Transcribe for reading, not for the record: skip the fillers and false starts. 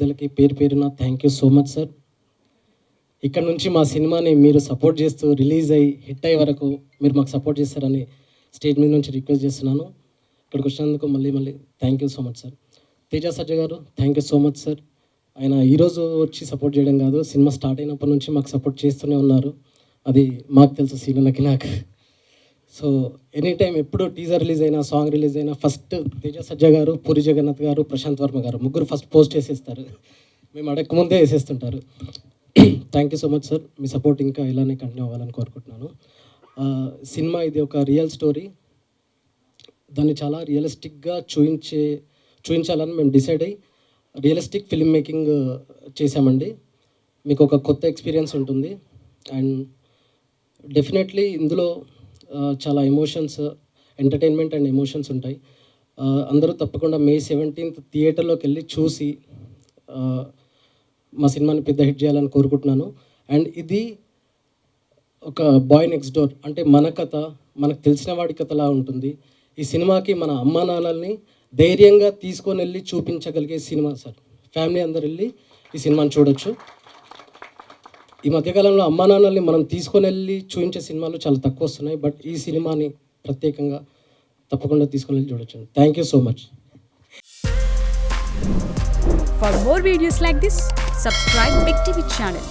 పెద్దలకి పేరు పేరున thank you so much sir. ఇక్కడ నుంచి మా సినిమాని మీరు సపోర్ట్ చేస్తూ రిలీజ్ అయ్యి హిట్ అయ్యే వరకు మీరు మాకు సపోర్ట్ చేస్తారని స్టేజ్ మీద నుంచి రిక్వెస్ట్ చేస్తున్నాను. ఇక్కడికి వచ్చినందుకు మళ్ళీ thank you so much sir. Teja సజ్జ గారు thank you so much sir. ఆయన ఈరోజు వచ్చి సపోర్ట్ చేయడం కాదు, సినిమా స్టార్ట్ అయినప్పటి నుంచి మాకు సపోర్ట్ చేస్తూనే ఉన్నారు. అది మాకు తెలుసు, సీనులకి నాకు. సో ఎనీ టైం ఎప్పుడు టీజర్ రిలీజ్ అయినా, సాంగ్ రిలీజ్ అయినా ఫస్ట్ తేజ సజ్జ గారు, పూరి జగన్నాథ్ గారు, ప్రశాంత్ వర్మ గారు ముగ్గురు ఫస్ట్ పోస్ట్ వేసేస్తారు. మేము అడగకముందే వేసేస్తుంటారు. Thank you so much sir. మీ సపోర్ట్ ఇంకా ఇలానే కంటిన్యూ అవ్వాలని కోరుకుంటున్నాను. సినిమా ఇది ఒక రియల్ స్టోరీ. దాన్ని చాలా రియలిస్టిక్గా చూపించాలని మేము డిసైడ్ అయ్యి రియలిస్టిక్ ఫిల్మ్ మేకింగ్ చేశామండి. మీకు ఒక కొత్త ఎక్స్పీరియన్స్ ఉంటుంది. అండ్ డెఫినెట్లీ ఇందులో చాలా ఎమోషన్స్, ఎంటర్టైన్మెంట్ అండ్ ఎమోషన్స్ ఉంటాయి. అందరూ తప్పకుండా May 17th థియేటర్లోకి వెళ్ళి చూసి మా సినిమాని పెద్ద హిట్ చేయాలని కోరుకుంటున్నాను. అండ్ ఇది ఒక బాయ్ నెక్స్ట్ డోర్, అంటే మన కథ, మనకు తెలిసిన వాడి కథలా ఉంటుంది. ఈ సినిమాకి మన అమ్మా నాన్నల్ని ధైర్యంగా తీసుకొని వెళ్ళి చూపించగలిగే సినిమా సార్. ఫ్యామిలీ అందరు వెళ్ళి ఈ సినిమాని చూడొచ్చు. ఈ మధ్యకాలంలో అమ్మా నాన్నల్ని మనం తీసుకొని వెళ్ళి చూపించే సినిమాలు చాలా తక్కువ వస్తున్నాయి. బట్ ఈ సినిమాని ప్రత్యేకంగా తప్పకుండా తీసుకొని వెళ్ళి చూడొచ్చు. Thank you so much. For more videos like this, subscribe Big TV channel.